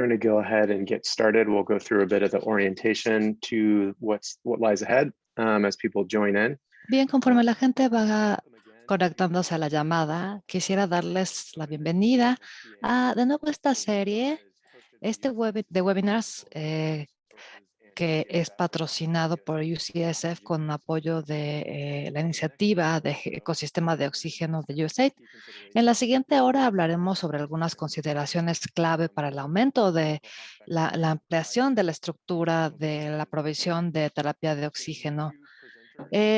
We're going to go ahead and get started. We'll go through a bit of the orientation to what lies ahead as people join in. Bien, conforme la gente va conectándose a la llamada, quisiera darles la bienvenida a de nuevo esta serie, de webinars que es patrocinado por UCSF con apoyo de la iniciativa de ecosistema de oxígeno de USAID. En la siguiente hora hablaremos sobre algunas consideraciones clave para el aumento de la ampliación de la estructura de la provisión de terapia de oxígeno.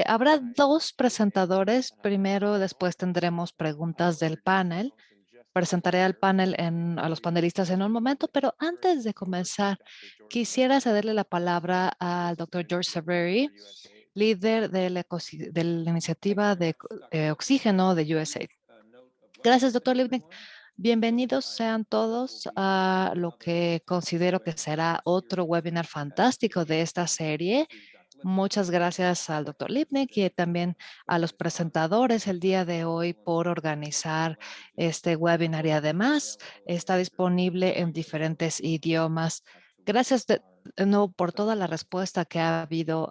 Habrá dos presentadores. Primero, después tendremos preguntas del panel. Presentaré al panel a los panelistas en un momento, pero antes de comenzar, quisiera cederle la palabra al doctor George Saveri, líder de la iniciativa de oxígeno de USAID. Gracias, doctor Lipnick. Bienvenidos sean todos a lo que considero que será otro webinar fantástico de esta serie. Muchas gracias al doctor Lipnick y también a los presentadores el día de hoy por organizar este webinar y además está disponible en diferentes idiomas. Gracias de nuevo por toda la respuesta que ha habido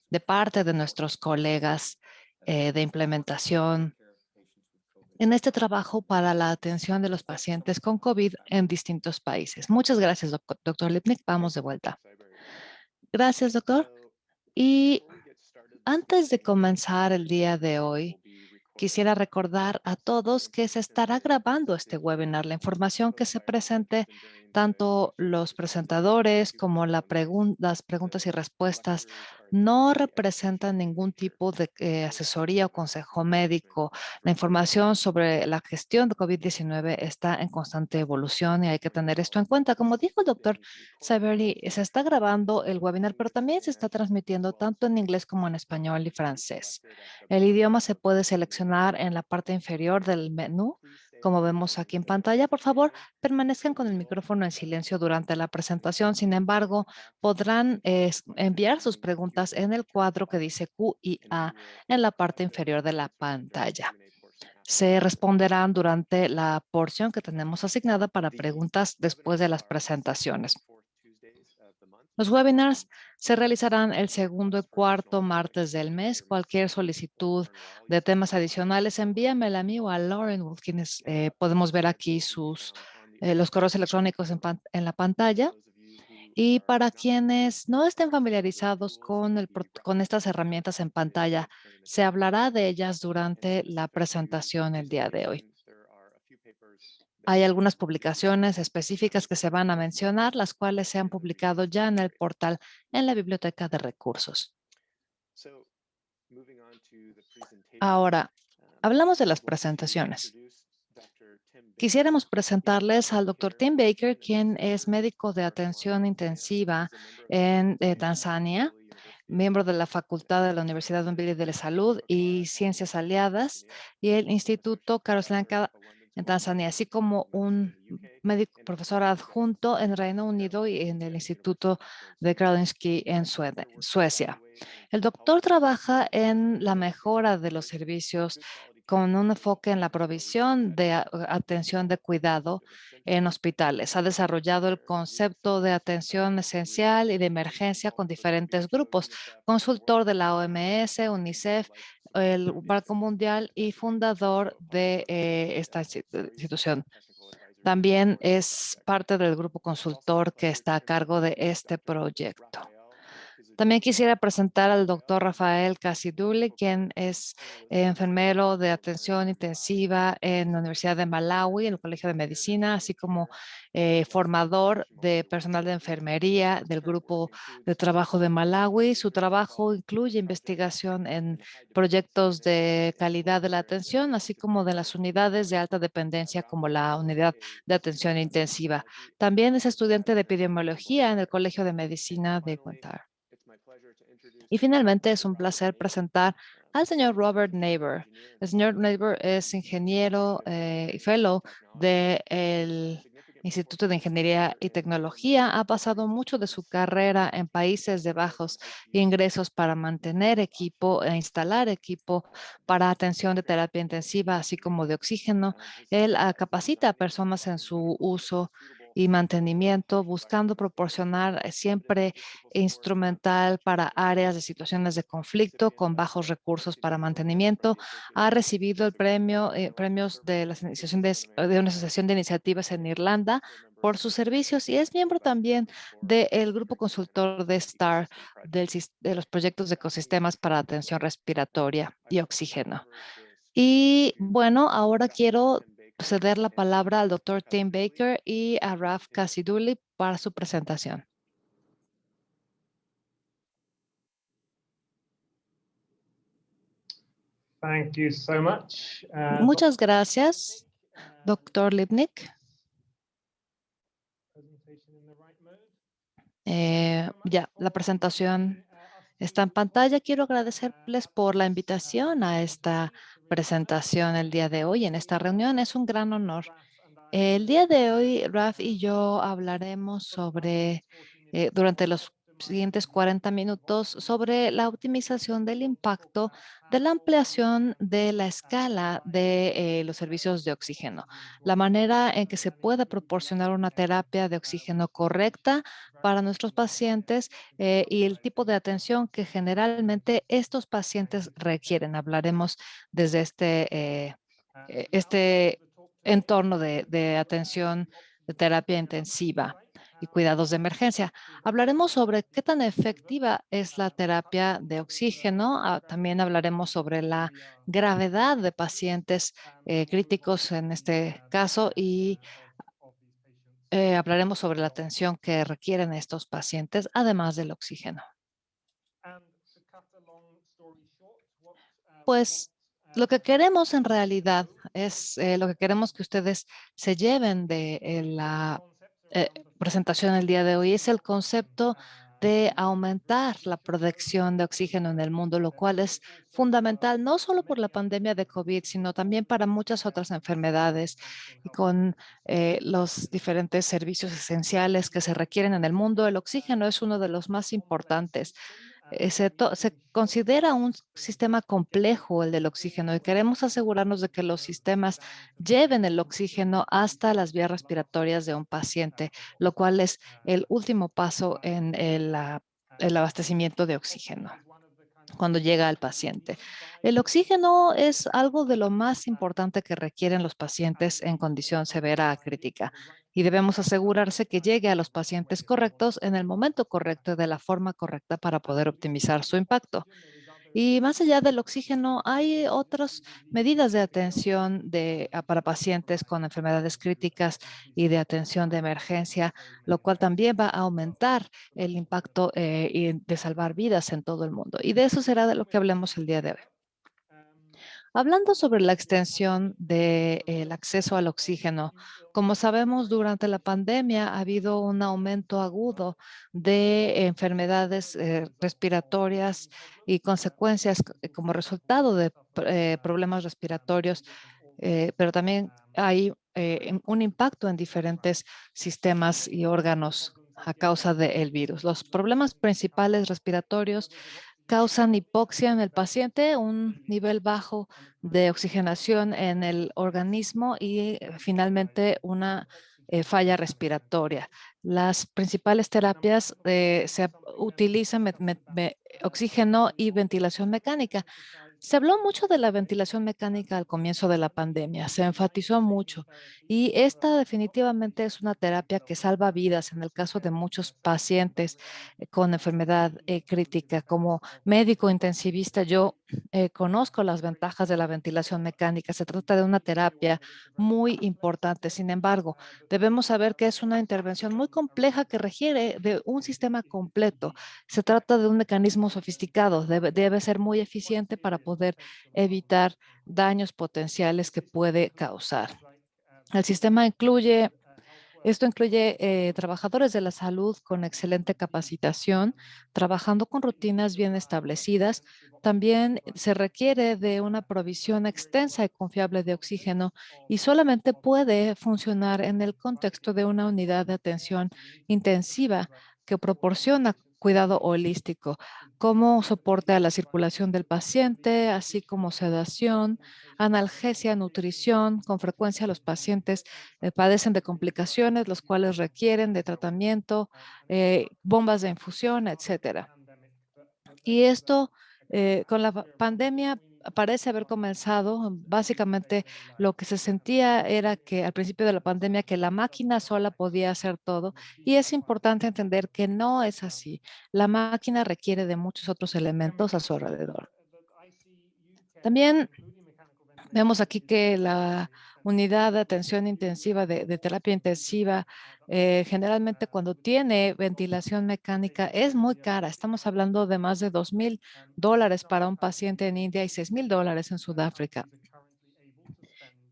de parte de nuestros colegas de implementación en este trabajo para la atención de los pacientes con COVID en distintos países. Muchas gracias, doctor Lipnick. Vamos de vuelta. Gracias, doctor. Y antes de comenzar el día de hoy, quisiera recordar a todos que se estará grabando este webinar. La información que se presente, tanto los presentadores como las preguntas y respuestas, no representan ningún tipo de asesoría o consejo médico. La información sobre la gestión de COVID-19 está en constante evolución y hay que tener esto en cuenta. Como dijo el doctor Saberli, se está grabando el webinar, pero también se está transmitiendo tanto en inglés como en español y francés. El idioma se puede seleccionar en la parte inferior del menú, como vemos aquí en pantalla. Por favor, permanezcan con el micrófono en silencio durante la presentación. Sin embargo, podrán enviar sus preguntas en el cuadro que dice Q y A en la parte inferior de la pantalla. Se responderán durante la porción que tenemos asignada para preguntas después de las presentaciones. Los webinars se realizarán el segundo y cuarto martes del mes. Cualquier solicitud de temas adicionales, envíamela a mí o a Lauren, quienes podemos ver aquí los correos electrónicos en la pantalla. Y para quienes no estén familiarizados con estas herramientas en pantalla, se hablará de ellas durante la presentación el día de hoy. Hay algunas publicaciones específicas que se van a mencionar, las cuales se han publicado ya en el portal en la biblioteca de recursos. Ahora, hablamos de las presentaciones. Quisiéramos presentarles al doctor Tim Baker, quien es médico de atención intensiva en Tanzania, miembro de la Facultad de la Universidad Umbilical de la Salud y Ciencias Aliadas y el Instituto Karolinska en Tanzania, así como un médico profesor adjunto en Reino Unido y en el Instituto de Karolinska en Suecia. El doctor trabaja en la mejora de los servicios con un enfoque en la provisión de atención de cuidado en hospitales. Ha desarrollado el concepto de atención esencial y de emergencia con diferentes grupos, consultor de la OMS, UNICEF, el Banco Mundial y fundador de esta institución. También es parte del grupo consultor que está a cargo de este proyecto. También quisiera presentar al doctor Rafael Casiduli, quien es enfermero de atención intensiva en la Universidad de Malawi, en el Colegio de Medicina, así como formador de personal de enfermería del Grupo de Trabajo de Malawi. Su trabajo incluye investigación en proyectos de calidad de la atención, así como de las unidades de alta dependencia, como la unidad de atención intensiva. También es estudiante de epidemiología en el Colegio de Medicina de Guantar. Y finalmente es un placer presentar al señor Robert Neighbor. El señor Neighbor es ingeniero y fellow del Instituto de Ingeniería y Tecnología. Ha pasado mucho de su carrera en países de bajos ingresos para mantener equipo e instalar equipo para atención de terapia intensiva, así como de oxígeno. Él capacita a personas en su uso y mantenimiento, buscando proporcionar siempre instrumental para áreas de situaciones de conflicto con bajos recursos para mantenimiento. Ha recibido el premios de la de una asociación de iniciativas en Irlanda por sus servicios y es miembro también del grupo consultor de STAR de los proyectos de ecosistemas para atención respiratoria y oxígeno. Y bueno, ahora quiero ceder la palabra al doctor Tim Baker y a Raf Kasiduli para su presentación. Thank you so much. Muchas gracias, doctor Lipnick. Ya, la presentación está en pantalla. Quiero agradecerles por la invitación a esta presentación el día de hoy en esta reunión. Es un gran honor. El día de hoy, Raf y yo hablaremos durante los siguientes 40 minutos, sobre la optimización del impacto de la ampliación de la escala de los servicios de oxígeno, la manera en que se pueda proporcionar una terapia de oxígeno correcta para nuestros pacientes y el tipo de atención que generalmente estos pacientes requieren. Hablaremos desde este entorno de atención de terapia intensiva y cuidados de emergencia. Hablaremos sobre qué tan efectiva es la terapia de oxígeno. También hablaremos sobre la gravedad de pacientes críticos en este caso y hablaremos sobre la atención que requieren estos pacientes, además del oxígeno. Pues lo que queremos en realidad es lo que queremos que ustedes se lleven de la presentación el día de hoy es el concepto de aumentar la producción de oxígeno en el mundo, lo cual es fundamental no solo por la pandemia de COVID, sino también para muchas otras enfermedades y con los diferentes servicios esenciales que se requieren en el mundo. El oxígeno es uno de los más importantes. Se considera un sistema complejo el del oxígeno y queremos asegurarnos de que los sistemas lleven el oxígeno hasta las vías respiratorias de un paciente, lo cual es el último paso en el abastecimiento de oxígeno cuando llega al paciente. El oxígeno es algo de lo más importante que requieren los pacientes en condición severa a crítica y debemos asegurarse que llegue a los pacientes correctos en el momento correcto y de la forma correcta para poder optimizar su impacto. Y más allá del oxígeno, hay otras medidas de atención para pacientes con enfermedades críticas y de atención de emergencia, lo cual también va a aumentar el impacto de salvar vidas en todo el mundo. Y de eso será de lo que hablemos el día de hoy. Hablando sobre la extensión del acceso al oxígeno, como sabemos, durante la pandemia ha habido un aumento agudo de enfermedades respiratorias y consecuencias como resultado de problemas respiratorios, pero también hay un impacto en diferentes sistemas y órganos a causa del virus. Los problemas principales respiratorios causan hipoxia en el paciente, un nivel bajo de oxigenación en el organismo y finalmente una falla respiratoria. Las principales terapias se utilizan oxígeno y ventilación mecánica. Se habló mucho de la ventilación mecánica al comienzo de la pandemia, se enfatizó mucho y esta definitivamente es una terapia que salva vidas en el caso de muchos pacientes con enfermedad crítica. Como médico intensivista, yo conozco las ventajas de la ventilación mecánica. Se trata de una terapia muy importante. Sin embargo, debemos saber que es una intervención muy compleja que requiere de un sistema completo. Se trata de un mecanismo sofisticado, debe ser muy eficiente para poder evitar daños potenciales que puede causar. El sistema esto incluye trabajadores de la salud con excelente capacitación, trabajando con rutinas bien establecidas. También se requiere de una provisión extensa y confiable de oxígeno y solamente puede funcionar en el contexto de una unidad de atención intensiva que proporciona cuidado holístico, como soporte a la circulación del paciente, así como sedación, analgesia, nutrición. Con frecuencia los pacientes padecen de complicaciones, los cuales requieren de tratamiento, bombas de infusión, etcétera. Y esto con la pandemia parece haber comenzado. Básicamente lo que se sentía era que al principio de la pandemia que la máquina sola podía hacer todo, y es importante entender que no es así. La máquina requiere de muchos otros elementos a su alrededor. También vemos aquí que la unidad de atención intensiva de terapia intensiva, generalmente cuando tiene ventilación mecánica es muy cara. Estamos hablando de más de $2,000 para un paciente en India y $6,000 en Sudáfrica.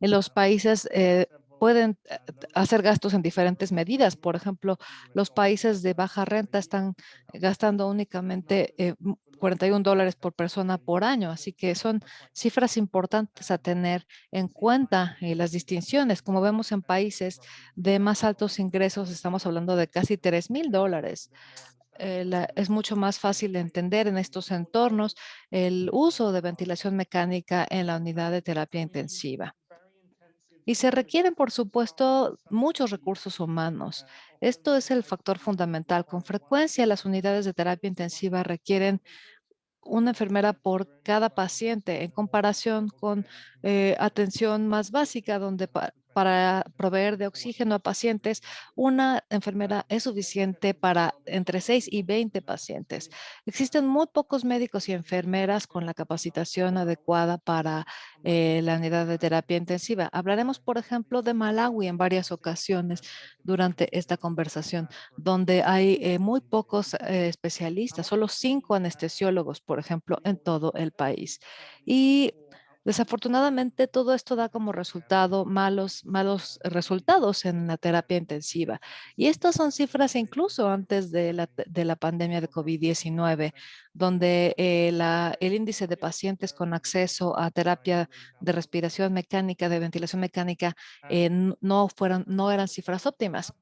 En los países pueden hacer gastos en diferentes medidas. Por ejemplo, los países de baja renta están gastando únicamente $41 por persona por año. Así que son cifras importantes a tener en cuenta, las distinciones. Como vemos en países de más altos ingresos, estamos hablando de casi $3,000. Es mucho más fácil de entender en estos entornos el uso de ventilación mecánica en la unidad de terapia intensiva. Y se requieren, por supuesto, muchos recursos humanos. Esto es el factor fundamental. Con frecuencia, las unidades de terapia intensiva requieren una enfermera por cada paciente en comparación con atención más básica, donde para proveer de oxígeno a pacientes, una enfermera es suficiente para entre 6 y 20 pacientes. Existen muy pocos médicos y enfermeras con la capacitación adecuada para la unidad de terapia intensiva. Hablaremos, por ejemplo, de Malawi en varias ocasiones durante esta conversación, donde hay muy pocos especialistas, solo 5 anestesiólogos, por ejemplo, en todo el país. Y desafortunadamente todo esto da como resultado malos resultados en la terapia intensiva. Y estas son cifras incluso antes de la pandemia de COVID-19, donde el índice de pacientes con acceso a terapia de respiración mecánica, de ventilación mecánica, no eran cifras óptimas.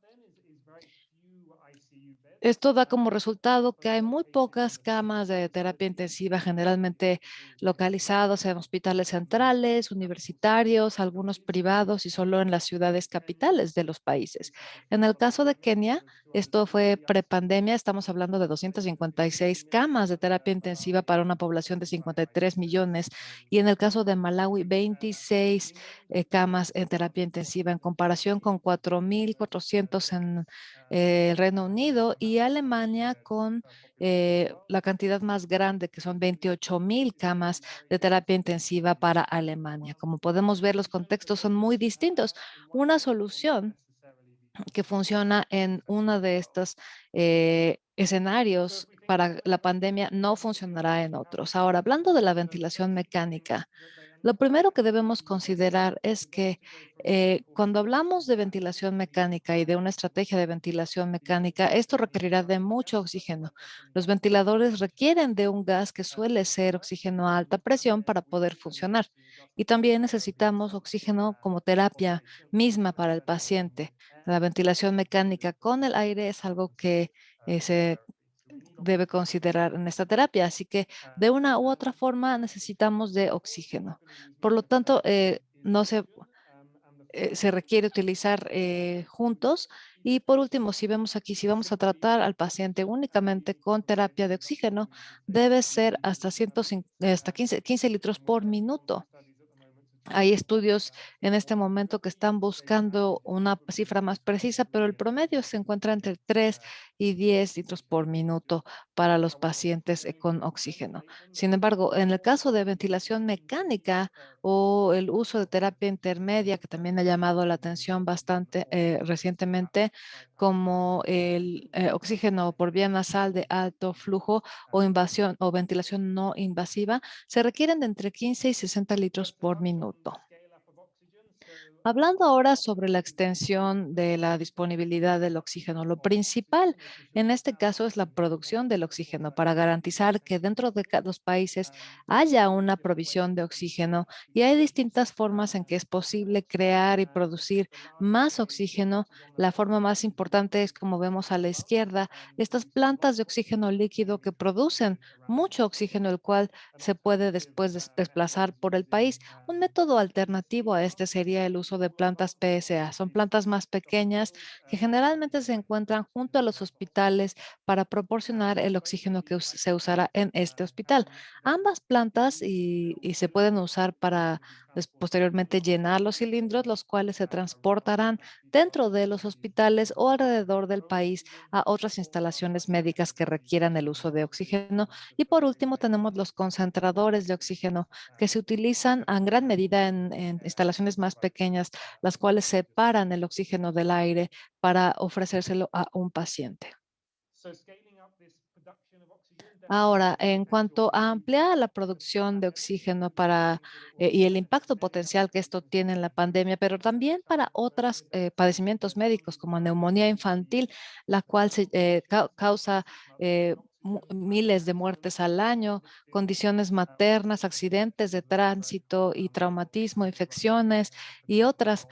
Esto da como resultado que hay muy pocas camas de terapia intensiva, generalmente localizados en hospitales centrales, universitarios, algunos privados y solo en las ciudades capitales de los países. En el caso de Kenia, esto fue prepandemia, estamos hablando de 256 camas de terapia intensiva para una población de 53 millones, y en el caso de Malawi, 26 camas en terapia intensiva en comparación con 4,400 en el Reino Unido, y Alemania con la cantidad más grande, que son 28,000 camas de terapia intensiva para Alemania. Como podemos ver, los contextos son muy distintos. Una solución que funciona en uno de estos escenarios para la pandemia no funcionará en otros. Ahora, hablando de la ventilación mecánica, lo primero que debemos considerar es que cuando hablamos de ventilación mecánica y de una estrategia de ventilación mecánica, esto requerirá de mucho oxígeno. Los ventiladores requieren de un gas que suele ser oxígeno a alta presión para poder funcionar. Y también necesitamos oxígeno como terapia misma para el paciente. La ventilación mecánica con el aire es algo que se debe considerar en esta terapia. Así que de una u otra forma necesitamos de oxígeno. Por lo tanto, no se, se requiere utilizar juntos. Y por último, si vemos aquí, si vamos a tratar al paciente únicamente con terapia de oxígeno, debe ser hasta 105 hasta 15 litros por minuto. Hay estudios en este momento que están buscando una cifra más precisa, pero el promedio se encuentra entre 3 y 10 litros por minuto para los pacientes con oxígeno. Sin embargo, en el caso de ventilación mecánica o el uso de terapia intermedia, que también ha llamado la atención bastante recientemente, como el oxígeno por vía nasal de alto flujo o invasión o ventilación no invasiva, se requieren de entre 15 y 60 litros por minuto. Hablando ahora sobre la extensión de la disponibilidad del oxígeno, lo principal en este caso es la producción del oxígeno para garantizar que dentro de los países haya una provisión de oxígeno y hay distintas formas en que es posible crear y producir más oxígeno. La forma más importante es, como vemos a la izquierda, estas plantas de oxígeno líquido que producen mucho oxígeno, el cual se puede después desplazar por el país. Un método alternativo a este sería el uso de plantas PSA. Son plantas más pequeñas que generalmente se encuentran junto a los hospitales para proporcionar el oxígeno que se usará en este hospital. Ambas plantas y se pueden usar para posteriormente llenar los cilindros, los cuales se transportarán dentro de los hospitales o alrededor del país a otras instalaciones médicas que requieran el uso de oxígeno. Y por último, tenemos los concentradores de oxígeno que se utilizan en gran medida en instalaciones más pequeñas, las cuales separan el oxígeno del aire para ofrecérselo a un paciente. Ahora, en cuanto a ampliar la producción de oxígeno y el impacto potencial que esto tiene en la pandemia, pero también para otros padecimientos médicos como neumonía infantil, la cual causa miles de muertes al año, condiciones maternas, accidentes de tránsito y traumatismo, infecciones y otros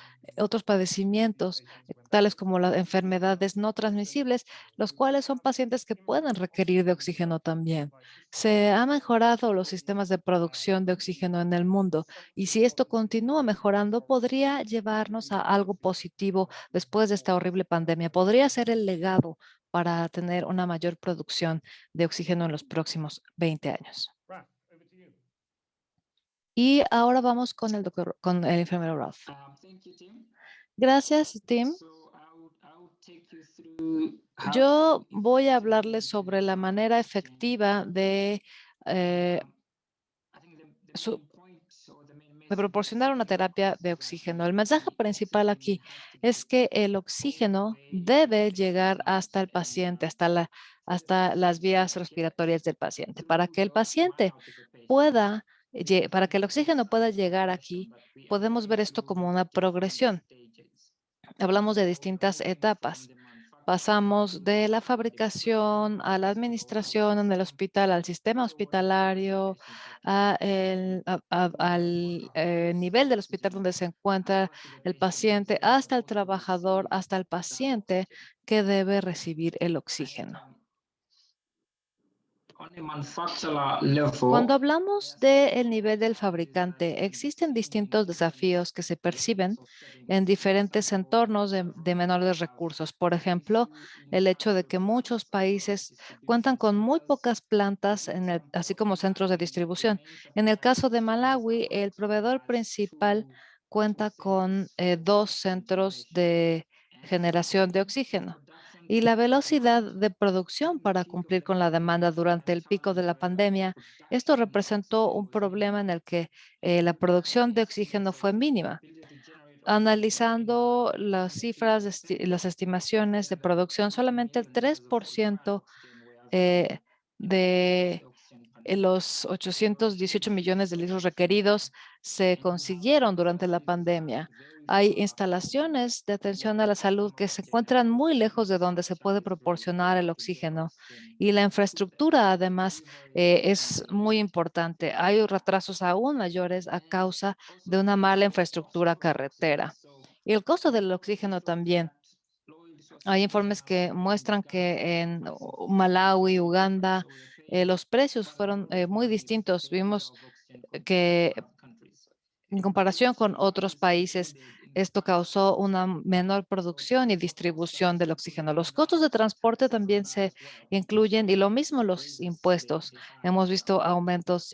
padecimientos, tales como las enfermedades no transmisibles, los cuales son pacientes que pueden requerir de oxígeno también. Se han mejorado los sistemas de producción de oxígeno en el mundo y si esto continúa mejorando, podría llevarnos a algo positivo después de esta horrible pandemia. Podría ser el legado para tener una mayor producción de oxígeno en los próximos 20 años. Y ahora vamos con con el enfermero Ralph. Thank you, Tim. Gracias, Tim. So I would take you through Yo voy a hablarles sobre la manera efectiva eh, I think the su- main point or the main de message proporcionar una terapia de is oxígeno. El mensaje principal aquí es que el oxígeno way debe llegar hasta el paciente, hasta las vías respiratorias del paciente. Para que el paciente para que el oxígeno pueda llegar aquí, podemos ver esto como una progresión. Hablamos de distintas etapas. Pasamos de la fabricación a la administración en el hospital, al sistema hospitalario, al nivel del hospital donde se encuentra el paciente, hasta el trabajador, hasta el paciente que debe recibir el oxígeno. On a manufacturer level, Cuando hablamos del nivel del fabricante, existen distintos desafíos que se perciben en diferentes entornos de menores recursos. Por ejemplo, el hecho de que muchos países cuentan con muy pocas plantas, así como centros de distribución. En el caso de Malawi, el proveedor principal cuenta con 2 centros de generación de oxígeno y la velocidad de producción para cumplir con la demanda durante el pico de la pandemia. Esto representó un problema en el que la producción de oxígeno fue mínima. Analizando las cifras, las estimaciones de producción, solamente el 3% eh, de los 818 millones de litros requeridos se consiguieron durante la pandemia. Hay instalaciones de atención a la salud que se encuentran muy lejos de donde se puede proporcionar el oxígeno y la infraestructura además es muy importante. Hay retrasos aún mayores a causa de una mala infraestructura carretera. Y el costo del oxígeno también. Hay informes que muestran que en Malawi, Uganda, los precios fueron muy distintos. Vimos que en comparación con otros países, esto causó una menor producción y distribución del oxígeno. Los costos de transporte también se incluyen y lo mismo los impuestos. Hemos visto aumentos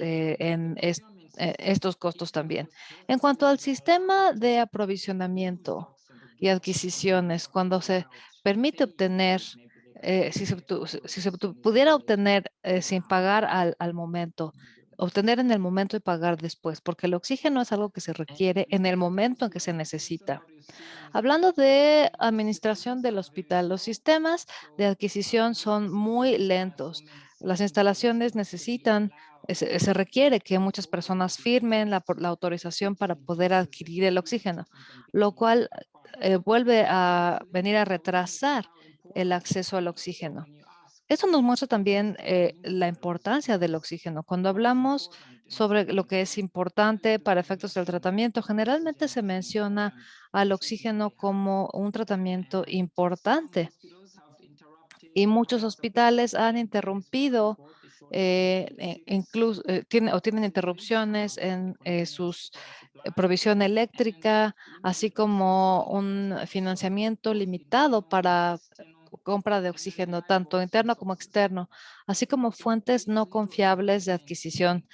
estos costos también. En cuanto al sistema de aprovisionamiento y adquisiciones, cuando se permite obtener, si se pudiera obtener sin pagar al momento, obtener en el momento y pagar después, porque el oxígeno es algo que se requiere en el momento en que se necesita. Hablando de administración del hospital, los sistemas de adquisición son muy lentos. Las instalaciones necesitan, se requiere que muchas personas firmen la autorización para poder adquirir el oxígeno, lo cual vuelve a venir a retrasar el acceso al oxígeno. Eso nos muestra también la importancia del oxígeno. Cuando hablamos sobre lo que es importante para efectos del tratamiento, generalmente se menciona al oxígeno como un tratamiento importante y muchos hospitales han interrumpido, incluso tienen interrupciones en sus provisión eléctrica, así como un financiamiento limitado para compra de oxígeno, tanto interno como externo, así como fuentes no confiables de adquisición.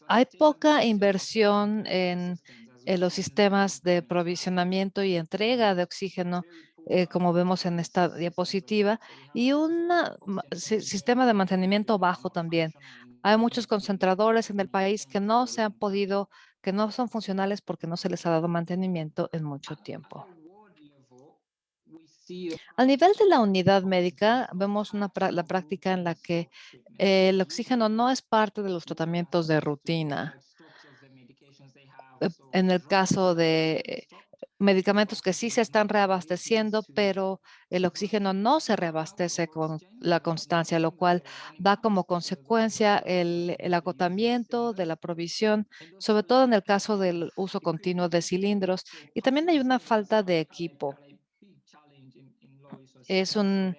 Hay poca inversión en los sistemas de provisionamiento y entrega de oxígeno, como vemos en esta diapositiva, y un sistema de mantenimiento bajo también. Hay muchos concentradores en el país que no se han podido, que no son funcionales porque no se les ha dado mantenimiento en mucho tiempo. Al nivel de la unidad médica, vemos la práctica en la que el oxígeno no es parte de los tratamientos de rutina. En el caso de medicamentos que sí se están reabasteciendo, pero el oxígeno no se reabastece con la constancia, lo cual da como consecuencia el agotamiento de la provisión, sobre todo en el caso del uso continuo de cilindros. Y también hay una falta de equipo. Es un,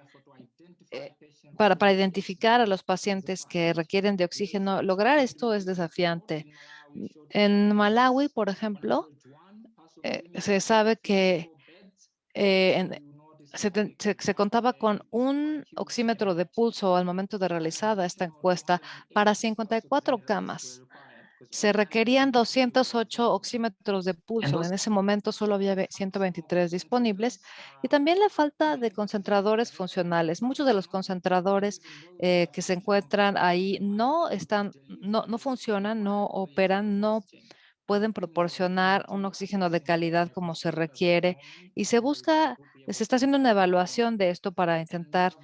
eh, para identificar a los pacientes que requieren de oxígeno, lograr esto es desafiante. En Malawi, por ejemplo, se sabe que se contaba con un oxímetro de pulso al momento de realizada esta encuesta para 54 camas. Se requerían 208 oxímetros de pulso. En ese momento solo había 123 disponibles y también la falta de concentradores funcionales. Muchos de los concentradores que se encuentran ahí no funcionan, no operan, no pueden proporcionar un oxígeno de calidad como se requiere y se está haciendo una evaluación de esto para intentar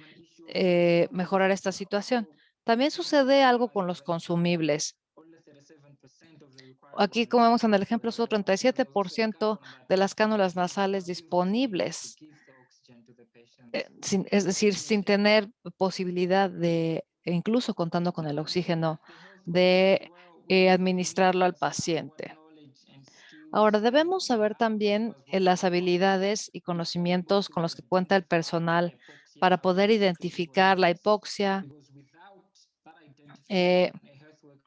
mejorar esta situación. También sucede algo con los consumibles. Aquí, como vemos en el ejemplo, solo 37% de las cánulas nasales disponibles, es decir, sin tener posibilidad de, e incluso contando con el oxígeno, de administrarlo al paciente. Ahora, debemos saber también las habilidades y conocimientos con los que cuenta el personal para poder identificar la hipoxia, eh,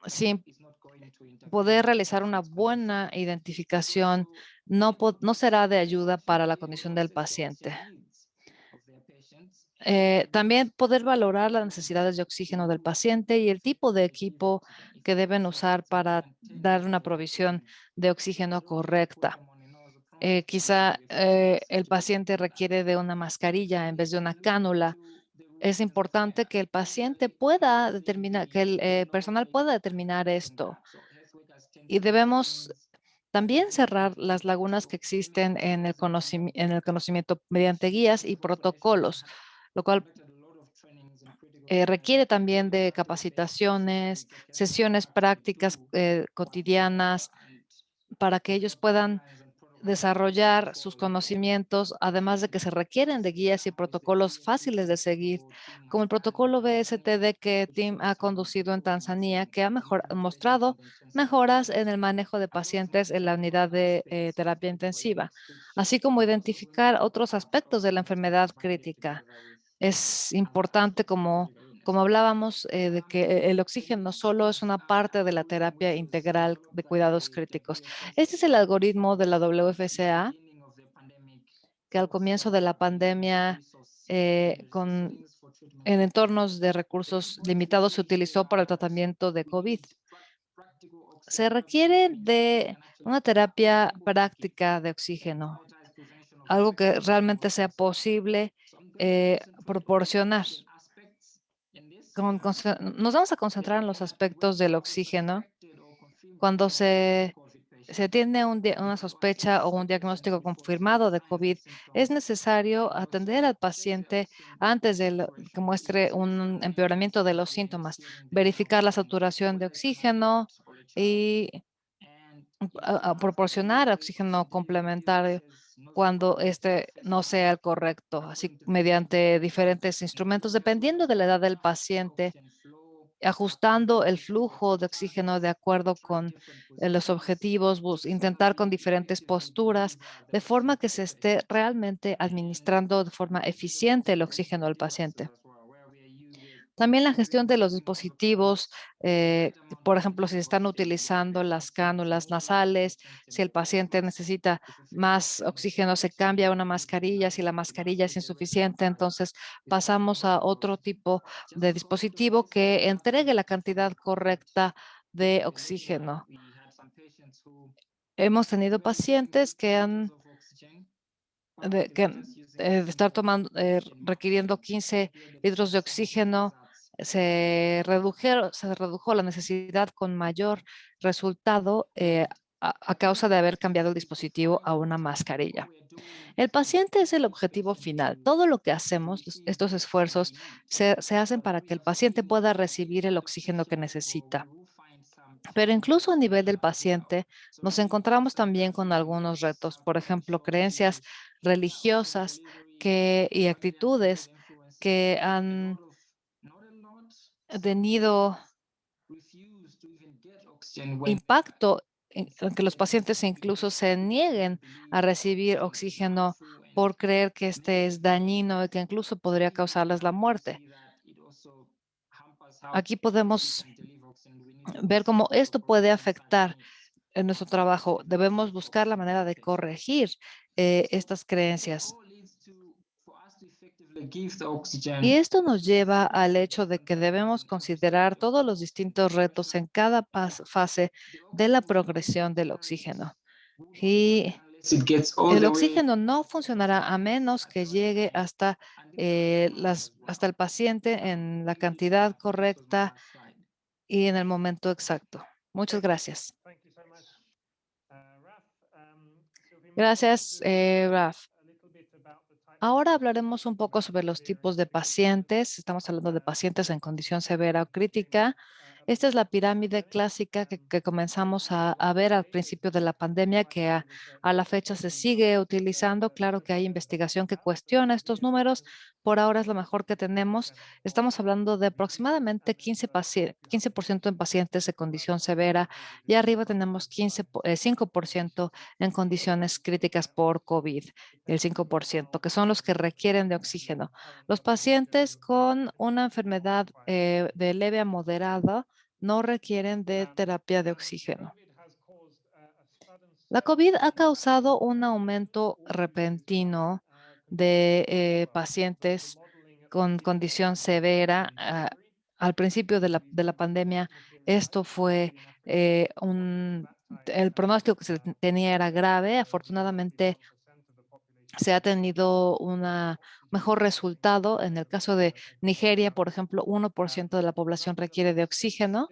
sin poder realizar una buena identificación no será de ayuda para la condición del paciente. También poder valorar las necesidades de oxígeno del paciente y el tipo de equipo que deben usar para dar una provisión de oxígeno correcta. Quizá el paciente requiere de una mascarilla en vez de una cánula. Es importante que el paciente pueda determinar, que el personal pueda determinar esto. Y debemos también cerrar las lagunas que existen en el conocimiento mediante guías y protocolos, lo cual requiere también de capacitaciones, sesiones prácticas cotidianas para que ellos puedan desarrollar sus conocimientos, además de que se requieren de guías y protocolos fáciles de seguir, como el protocolo BSTD que Tim ha conducido en Tanzania, que ha mostrado mejoras en el manejo de pacientes en la unidad de terapia intensiva, así como identificar otros aspectos de la enfermedad crítica. Es importante, como hablábamos, de que el oxígeno solo es una parte de la terapia integral de cuidados críticos. Este es el algoritmo de la WFCA, que al comienzo de la pandemia, en entornos de recursos limitados, se utilizó para el tratamiento de COVID. Se requiere de una terapia práctica de oxígeno, algo que realmente sea posible proporcionar. Nos vamos a concentrar en los aspectos del oxígeno cuando se se tiene una sospecha o un diagnóstico confirmado de COVID, es necesario atender al paciente antes de que muestre un empeoramiento de los síntomas, verificar la saturación de oxígeno y proporcionar oxígeno complementario cuando este no sea el correcto, así mediante diferentes instrumentos, dependiendo de la edad del paciente, ajustando el flujo de oxígeno de acuerdo con los objetivos, intentar con diferentes posturas, de forma que se esté realmente administrando de forma eficiente el oxígeno al paciente. También la gestión de los dispositivos, por ejemplo, si se están utilizando las cánulas nasales, si el paciente necesita más oxígeno, se cambia a una mascarilla, si la mascarilla es insuficiente, entonces pasamos a otro tipo de dispositivo que entregue la cantidad correcta de oxígeno. Hemos tenido pacientes que han de estar tomando, requiriendo 15 litros de oxígeno, se redujo la necesidad con mayor resultado a causa de haber cambiado el dispositivo a una mascarilla. El paciente es el objetivo final. Todo lo que hacemos, estos esfuerzos, se hacen para que el paciente pueda recibir el oxígeno que necesita. Pero incluso a nivel del paciente, nos encontramos también con algunos retos, por ejemplo, creencias religiosas y actitudes que han tenido impacto en que los pacientes incluso se nieguen a recibir oxígeno por creer que este es dañino y que incluso podría causarles la muerte. Aquí podemos ver cómo esto puede afectar en nuestro trabajo. Debemos buscar la manera de corregir estas creencias. Y esto nos lleva al hecho de que debemos considerar todos los distintos retos en cada fase de la progresión del oxígeno. Y el oxígeno no funcionará a menos que llegue hasta, hasta el paciente en la cantidad correcta y en el momento exacto. Muchas gracias. Thank you so much, Raf. Sylvie, Gracias, Raf. a little bit about the types of Ahora patients hablaremos un poco sobre los severe tipos de and critical. pacientes. Estamos hablando de pacientes en condición severa o crítica. Esta es la pirámide clásica que comenzamos a ver al principio de la pandemia, que a la fecha se sigue utilizando. Claro que hay investigación que cuestiona estos números. Por ahora es lo mejor que tenemos. Estamos hablando de aproximadamente 15% en pacientes de condición severa y arriba tenemos 5% en condiciones críticas por COVID, el 5%, que son los que requieren de oxígeno. Los pacientes con una enfermedad de leve a moderada no requieren de terapia de oxígeno. La COVID ha causado un aumento repentino de pacientes con condición severa. Al principio de la pandemia, esto fue el pronóstico que se tenía era grave. Afortunadamente, se ha tenido un mejor resultado. En el caso de Nigeria, por ejemplo, 1% de la población requiere de oxígeno.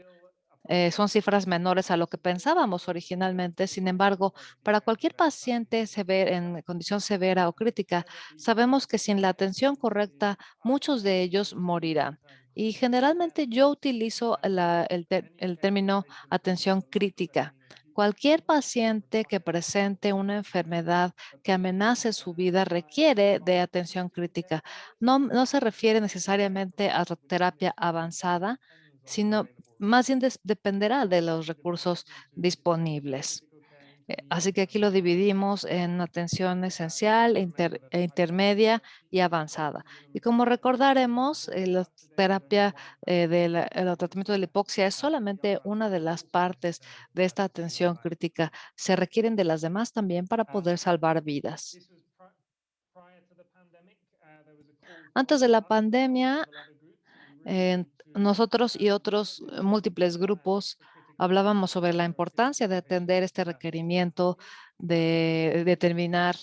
Son cifras menores a lo que pensábamos originalmente. Sin embargo, para cualquier paciente en condición severa o crítica, sabemos que sin la atención correcta, muchos de ellos morirán. Y generalmente yo utilizo el término atención crítica. Cualquier paciente que presente una enfermedad que amenace su vida requiere de atención crítica. No se refiere necesariamente a terapia avanzada, sino más bien dependerá de los recursos disponibles. Así que aquí lo dividimos en atención esencial, intermedia y avanzada. Y como recordaremos, la terapia el tratamiento de la hipoxia es solamente una de las partes de esta atención crítica. Se requieren de las demás también para poder salvar vidas. Antes de la pandemia, nosotros y otros múltiples grupos hablábamos sobre la importancia de atender este requerimiento de determinar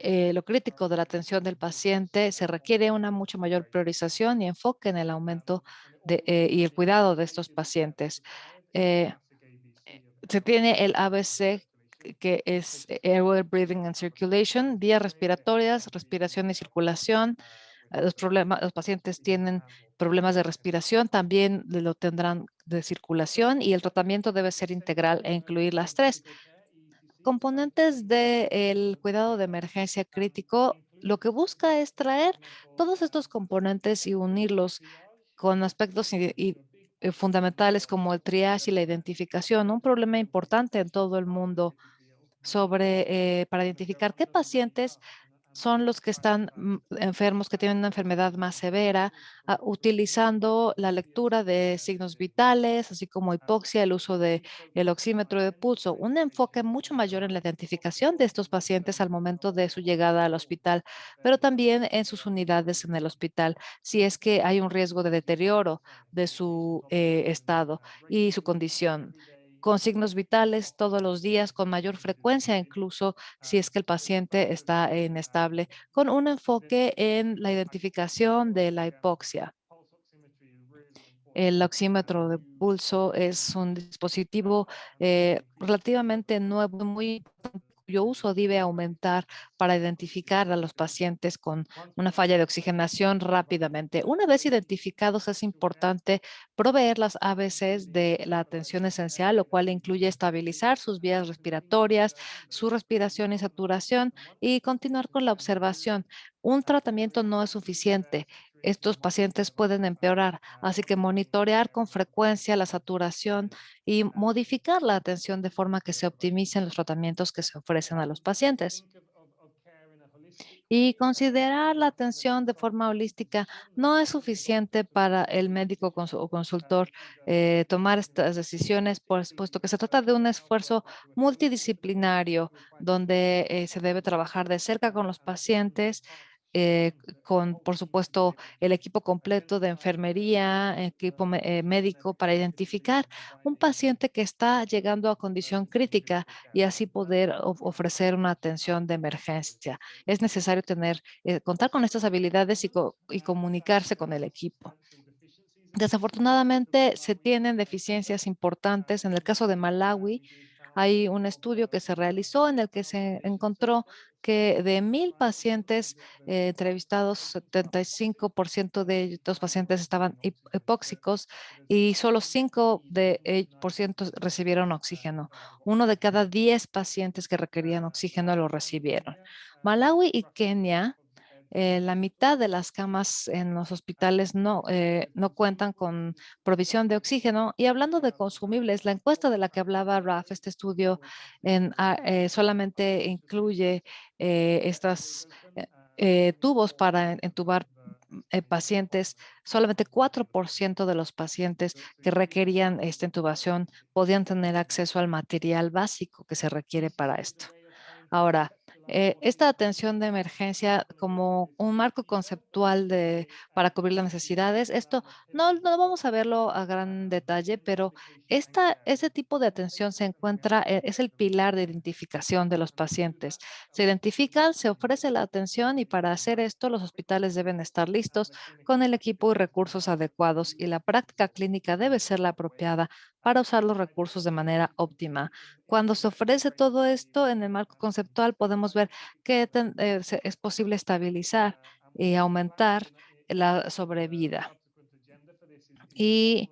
lo crítico de la atención del paciente. Se requiere una mucho mayor priorización y enfoque en el aumento y el cuidado de estos pacientes. Se tiene el ABC que es Airway Breathing and Circulation, vías respiratorias, respiración y circulación. Los pacientes tienen problemas de respiración, también lo tendrán de circulación y el tratamiento debe ser integral e incluir las tres. Componentes del cuidado de emergencia crítico, lo que busca es traer todos estos componentes y unirlos con aspectos fundamentales como el triage y la identificación. Un problema importante en todo el mundo para identificar qué pacientes son los que están enfermos, que tienen una enfermedad más severa, utilizando la lectura de signos vitales, así como hipoxia, el uso del oxímetro de pulso, un enfoque mucho mayor en la identificación de estos pacientes al momento de su llegada al hospital, pero también en sus unidades en el hospital, si es que hay un riesgo de deterioro de su estado y su condición, con signos vitales todos los días, con mayor frecuencia, incluso si es que el paciente está inestable, con un enfoque en la identificación de la hipoxia. El oxímetro de pulso es un dispositivo relativamente nuevo, muy importante, cuyo uso debe aumentar para identificar a los pacientes con una falla de oxigenación rápidamente. Una vez identificados, es importante proveer las ABCs de la atención esencial, lo cual incluye estabilizar sus vías respiratorias, su respiración y saturación y continuar con la observación. Un tratamiento no es suficiente. Estos pacientes pueden empeorar, así que monitorear con frecuencia la saturación y modificar la atención de forma que se optimicen los tratamientos que se ofrecen a los pacientes. Y considerar la atención de forma holística no es suficiente para el médico o consultor tomar estas decisiones, puesto que se trata de un esfuerzo multidisciplinario donde se debe trabajar de cerca con los pacientes, con, por supuesto, el equipo completo de enfermería, equipo médico para identificar un paciente que está llegando a condición crítica y así poder ofrecer una atención de emergencia. Es necesario contar con estas habilidades y comunicarse con el equipo. Desafortunadamente, se tienen deficiencias importantes. En el caso de Malawi, hay un estudio que se realizó en el que se encontró que de 1,000 pacientes entrevistados, 75% de estos pacientes estaban hipóxicos y solo 5% recibieron oxígeno. Uno de cada 10 pacientes que requerían oxígeno lo recibieron. Malawi y Kenia, la mitad de las camas en los hospitales no cuentan con provisión de oxígeno. Y hablando de consumibles, la encuesta de la que hablaba Raf, este estudio solamente incluye estos tubos para entubar pacientes. Solamente 4% de los pacientes que requerían esta intubación podían tener acceso al material básico que se requiere para esto. Ahora, esta atención de emergencia como un marco conceptual para cubrir las necesidades, esto no vamos a verlo a gran detalle, pero ese tipo de atención es el pilar de identificación de los pacientes. Se identifican, se ofrece la atención y para hacer esto los hospitales deben estar listos con el equipo y recursos adecuados y la práctica clínica debe ser la apropiada para usar los recursos de manera óptima. Cuando se ofrece todo esto en el marco conceptual, podemos ver que es posible estabilizar y aumentar la sobrevida. Y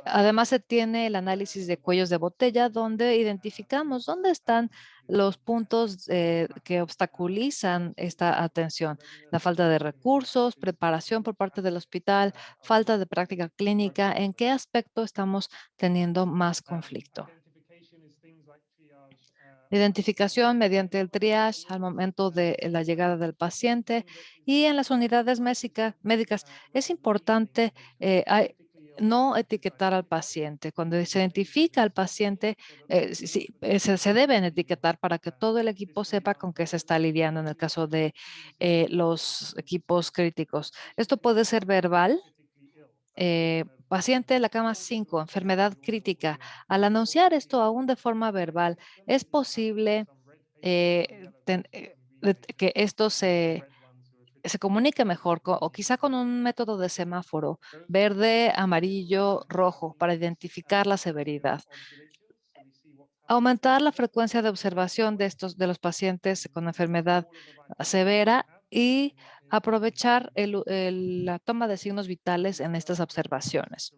además se tiene el análisis de cuellos de botella, donde identificamos dónde están los puntos que obstaculizan esta atención. La falta de recursos, preparación por parte del hospital, falta de práctica clínica, ¿en qué aspecto estamos teniendo más conflicto? Identificación mediante el triage al momento de la llegada del paciente y en las unidades médicas es importante no etiquetar al paciente. Cuando se identifica al paciente, se deben etiquetar para que todo el equipo sepa con qué se está lidiando en el caso de los equipos críticos. Esto puede ser verbal. Paciente de la cama 5, enfermedad crítica. Al anunciar esto aún de forma verbal, es posible que esto se comunique mejor o quizá con un método de semáforo, verde, amarillo, rojo, para identificar la severidad. aumentar la frecuencia de observación de los pacientes con enfermedad severa y aprovechar la toma de signos vitales en estas observaciones.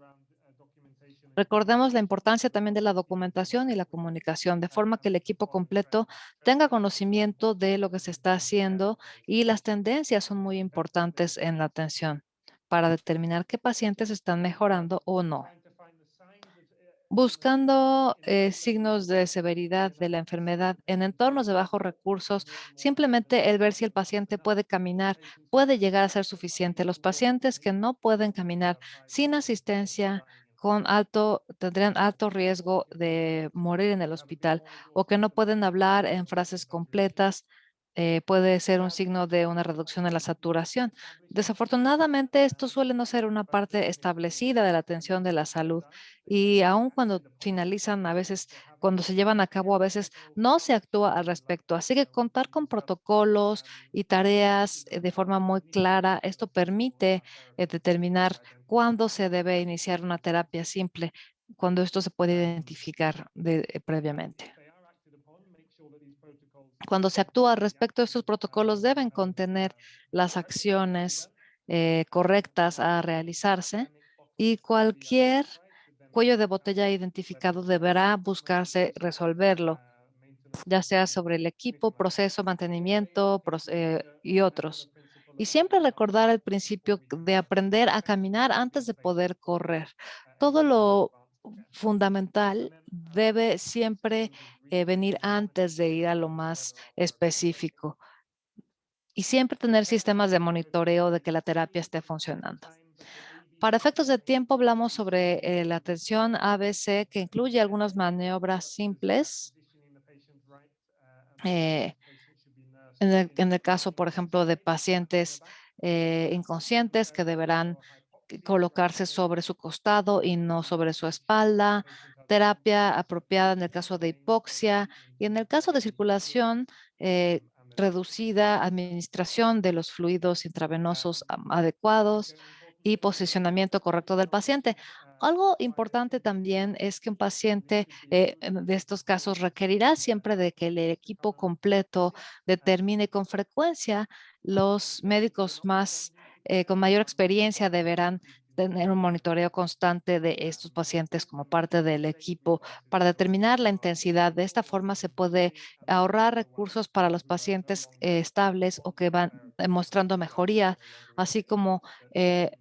Recordemos la importancia también de la documentación y la comunicación, de forma que el equipo completo tenga conocimiento de lo que se está haciendo, y las tendencias son muy importantes en la atención para determinar qué pacientes están mejorando o no. Buscando signos de severidad de la enfermedad en entornos de bajos recursos, simplemente el ver si el paciente puede caminar puede llegar a ser suficiente. Los pacientes que no pueden caminar sin asistencia tendrían alto riesgo de morir en el hospital, o que no pueden hablar en frases completas. Puede ser un signo de una reducción en la saturación. Desafortunadamente, esto suele no ser una parte establecida de la atención de la salud, y aun cuando finalizan, a veces, cuando se llevan a cabo, a veces no se actúa al respecto. Así que contar con protocolos y tareas de forma muy clara, esto permite determinar cuándo se debe iniciar una terapia simple, cuando esto se puede identificar previamente. Cuando se actúa al respecto, estos protocolos deben contener las acciones correctas a realizarse, y cualquier cuello de botella identificado deberá buscarse resolverlo, ya sea sobre el equipo, proceso, mantenimiento y otros. Y siempre recordar el principio de aprender a caminar antes de poder correr. Todo lo fundamental debe siempre venir antes de ir a lo más específico, y siempre tener sistemas de monitoreo de que la terapia esté funcionando. Para efectos de tiempo, hablamos sobre la atención ABC, que incluye algunas maniobras simples. eh, en el caso, por ejemplo, de pacientes inconscientes, que deberán colocarse sobre su costado y no sobre su espalda. Terapia apropiada en el caso de hipoxia, y en el caso de circulación reducida, administración de los fluidos intravenosos adecuados y posicionamiento correcto del paciente. Algo importante también es que un paciente de estos casos requerirá siempre de que el equipo completo determine con frecuencia. Los médicos con mayor experiencia deberán tener un monitoreo constante de estos pacientes como parte del equipo para determinar la intensidad. De esta forma se puede ahorrar recursos para los pacientes estables o que van mostrando mejoría, así como eh,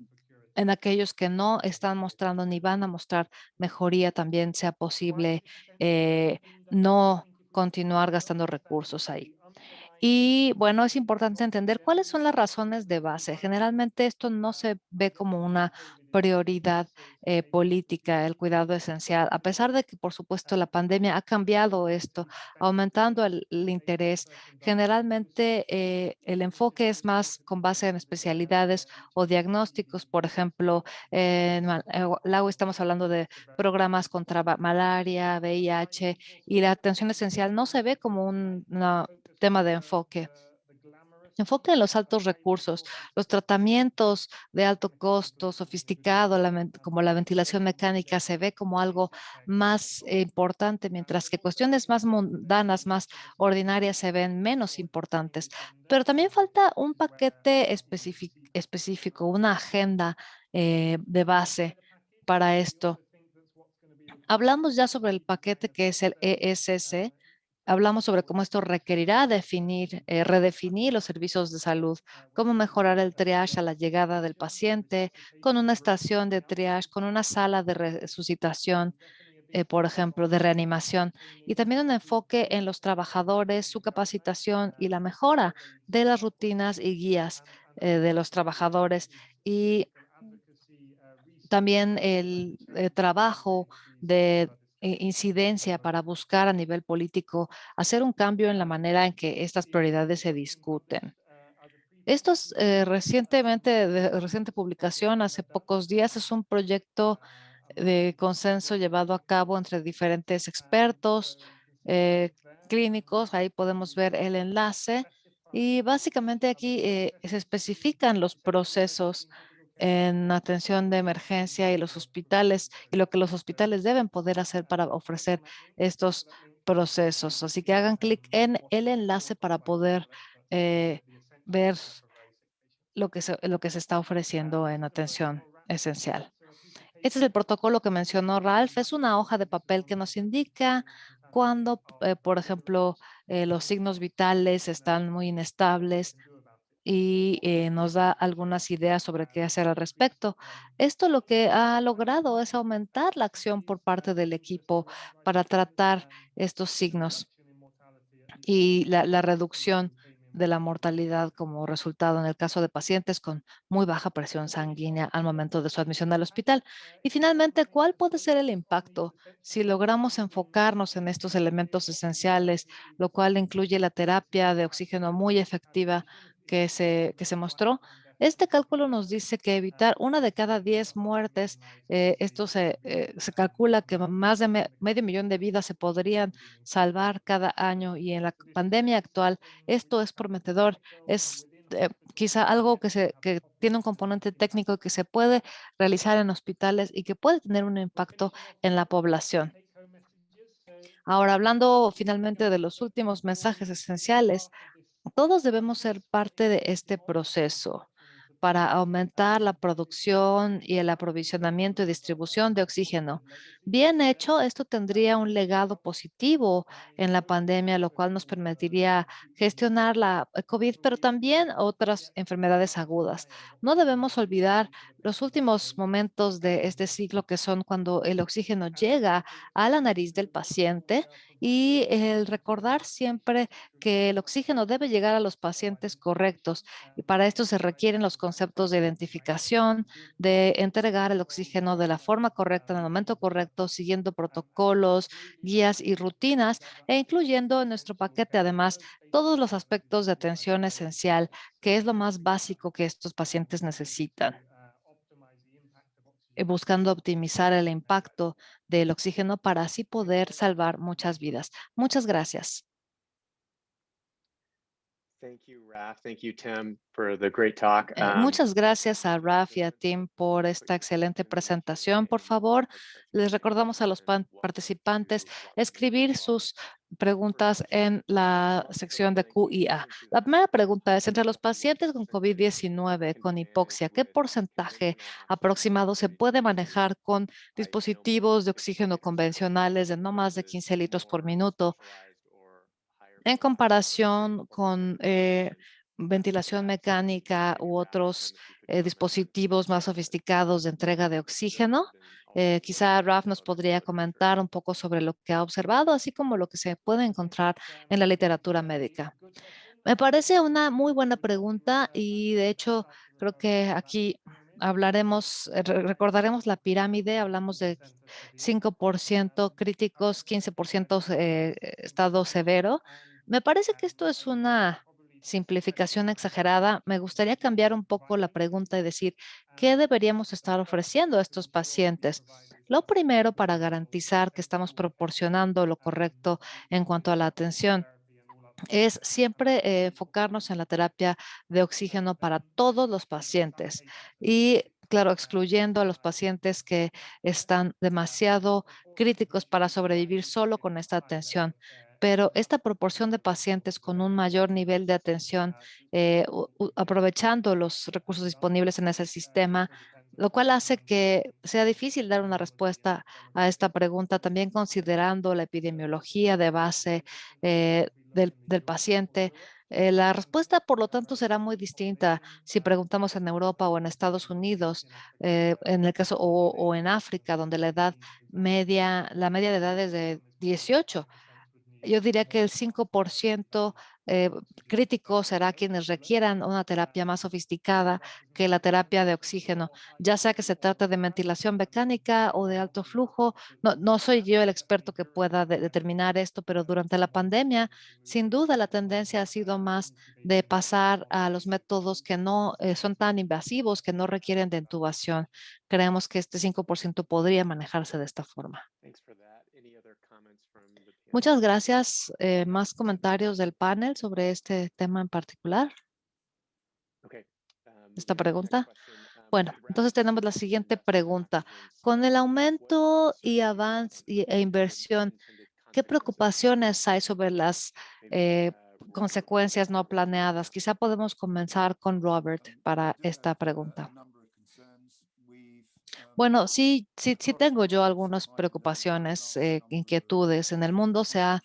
en aquellos que no están mostrando ni van a mostrar mejoría, también sea posible no continuar gastando recursos ahí. Y bueno, es importante entender cuáles son las razones de base. Generalmente esto no se ve como una prioridad política, el cuidado esencial, a pesar de que, por supuesto, la pandemia ha cambiado esto, aumentando el interés. Generalmente el enfoque es más con base en especialidades o diagnósticos. Por ejemplo, luego estamos hablando de programas contra malaria, VIH, y la atención esencial no se ve como una tema de enfoque. Enfoque en los altos recursos, los tratamientos de alto costo, sofisticado, como la ventilación mecánica, se ve como algo más importante, mientras que cuestiones más mundanas, más ordinarias, se ven menos importantes. Pero también falta un paquete específico, una agenda de base para esto. Hablamos ya sobre el paquete que es el ESC. Hablamos sobre cómo esto requerirá redefinir los servicios de salud, cómo mejorar el triage a la llegada del paciente, con una estación de triage, con una sala de resucitación, por ejemplo, de reanimación, y también un enfoque en los trabajadores, su capacitación y la mejora de las rutinas y guías de los trabajadores, y también el trabajo de incidencia para buscar a nivel político hacer un cambio en la manera en que estas prioridades se discuten. Estos de reciente publicación, hace pocos días, es un proyecto de consenso llevado a cabo entre diferentes expertos clínicos. Ahí podemos ver el enlace, y básicamente aquí se especifican los procesos en atención de emergencia y los hospitales, y lo que los hospitales deben poder hacer para ofrecer estos procesos. Así que hagan clic en el enlace para poder ver lo que se está ofreciendo en atención esencial. Este es el protocolo que mencionó Ralph. Es una hoja de papel que nos indica cuando, por ejemplo, los signos vitales están muy inestables y nos da algunas ideas sobre qué hacer al respecto. Esto lo que ha logrado es aumentar la acción por parte del equipo para tratar estos signos y la reducción de la mortalidad como resultado en el caso de pacientes con muy baja presión sanguínea al momento de su admisión al hospital. Y finalmente, ¿cuál puede ser el impacto si logramos enfocarnos en estos elementos esenciales, lo cual incluye la terapia de oxígeno muy efectiva que se mostró? Este cálculo nos dice que evitar 1 de cada 10 muertes, esto se calcula que más de medio millón de vidas se podrían salvar cada año, y en la pandemia actual esto es prometedor. Es quizá algo que tiene un componente técnico que se puede realizar en hospitales y que puede tener un impacto en la población. Ahora, hablando finalmente de los últimos mensajes esenciales, todos debemos ser parte de este proceso para aumentar la producción y el aprovisionamiento y distribución de oxígeno. Bien hecho, esto tendría un legado positivo en la pandemia, lo cual nos permitiría gestionar la COVID, pero también otras enfermedades agudas. No debemos olvidar los últimos momentos de este ciclo, que son cuando el oxígeno llega a la nariz del paciente, y el recordar siempre que el oxígeno debe llegar a los pacientes correctos, y para esto se requieren los conceptos de identificación, de entregar el oxígeno de la forma correcta en el momento correcto, siguiendo protocolos, guías y rutinas, e incluyendo en nuestro paquete además todos los aspectos de atención esencial, que es lo más básico que estos pacientes necesitan, buscando optimizar el impacto del oxígeno para así poder salvar muchas vidas. Muchas gracias. Thank you, Raf. Thank you, Tim, for the great talk. Muchas gracias a Raf y a Tim por esta excelente presentación. Por favor, les recordamos a los participantes escribir sus preguntas en la sección de Q&A. La primera pregunta es, entre los pacientes con COVID-19 con hipoxia, ¿qué porcentaje aproximado se puede manejar con dispositivos de oxígeno convencionales de no más de 15 litros por minuto, en comparación con ventilación mecánica u otros dispositivos más sofisticados de entrega de oxígeno? Quizá Raf nos podría comentar un poco sobre lo que ha observado, así como lo que se puede encontrar en la literatura médica. Me parece una muy buena pregunta, y de hecho creo que aquí hablaremos, recordaremos la pirámide. Hablamos de 5% críticos, 15% estado severo. Me parece que esto es una simplificación exagerada. Me gustaría cambiar un poco la pregunta y decir, ¿qué deberíamos estar ofreciendo a estos pacientes? Lo primero, para garantizar que estamos proporcionando lo correcto en cuanto a la atención, es siempre enfocarnos en la terapia de oxígeno para todos los pacientes, y, claro, excluyendo a los pacientes que están demasiado críticos para sobrevivir solo con esta atención. Pero esta proporción de pacientes con un mayor nivel de atención, aprovechando los recursos disponibles en ese sistema, lo cual hace que sea difícil dar una respuesta a esta pregunta, también considerando la epidemiología de base del paciente. La respuesta, por lo tanto, será muy distinta si preguntamos en Europa o en Estados Unidos, en el caso, o en África, donde la media de edad es de 18. Yo diría que el 5% eh, crítico será quienes requieran una terapia más sofisticada que la terapia de oxígeno, ya sea que se trate de ventilación mecánica o de alto flujo. No soy yo el experto que pueda determinar esto, pero durante la pandemia, sin duda, la tendencia ha sido más de pasar a los métodos que no son tan invasivos, que no requieren de intubación. Creemos que este 5% podría manejarse de esta forma. Thanks for that. Any other comments from the panel? Muchas gracias. ¿Más comentarios del panel sobre este tema en particular? Okay. Esta We have the next pregunta. question. Bueno, Raf, entonces tenemos la given siguiente investment pregunta. pathogens, Con el what aumento y surgery avance would e be inversión, unintended ¿Qué preocupaciones hay sobre las consecuencias no planeadas? Quizá podemos comenzar con Robert para esta pregunta. Bueno, sí tengo yo algunas preocupaciones, inquietudes. En el mundo se ha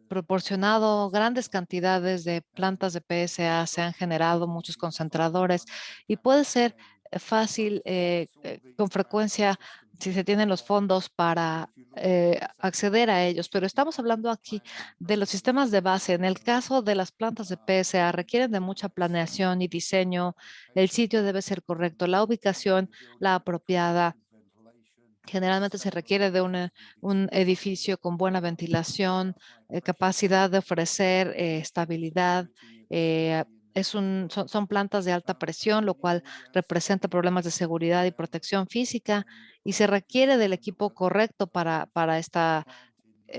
proporcionado grandes cantidades de plantas de PSA, se han generado muchos concentradores y puede ser fácil, con frecuencia, si se tienen los fondos para acceder a ellos. Pero estamos hablando aquí de los sistemas de base. En el caso de las plantas de PSA, requieren de mucha planeación y diseño. El sitio debe ser correcto, la ubicación, la apropiada. Generalmente se requiere de un edificio con buena ventilación, capacidad de ofrecer estabilidad. eh, son plantas de alta presión, lo cual representa problemas de seguridad y protección física, y se requiere del equipo correcto para esta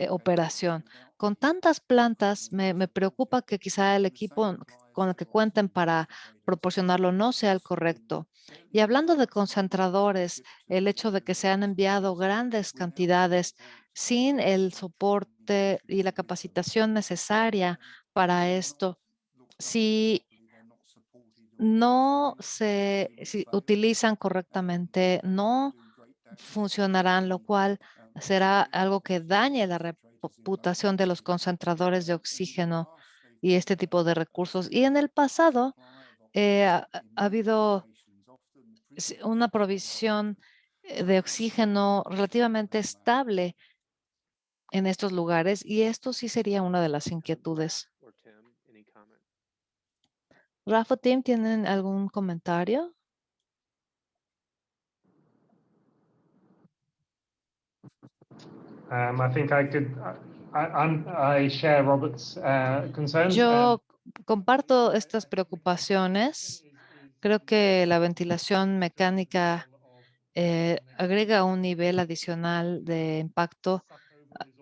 operación. Con tantas plantas, me preocupa que quizá el equipo con el que cuenten para proporcionarlo no sea el correcto. Y hablando de concentradores, el hecho de que se han enviado grandes cantidades sin el soporte y la capacitación necesaria para esto, si no si utilizan correctamente, no funcionarán, lo cual será algo que dañe la reputación de los concentradores de oxígeno y este tipo de recursos. Y en el pasado ha habido una provisión de oxígeno relativamente estable en estos lugares, y esto sí sería una de las inquietudes. Rafa, Tim, ¿tienen algún comentario? I think I could. I share Robert's concerns. Yo comparto estas preocupaciones. Creo que la ventilación mecánica agrega un nivel adicional de impacto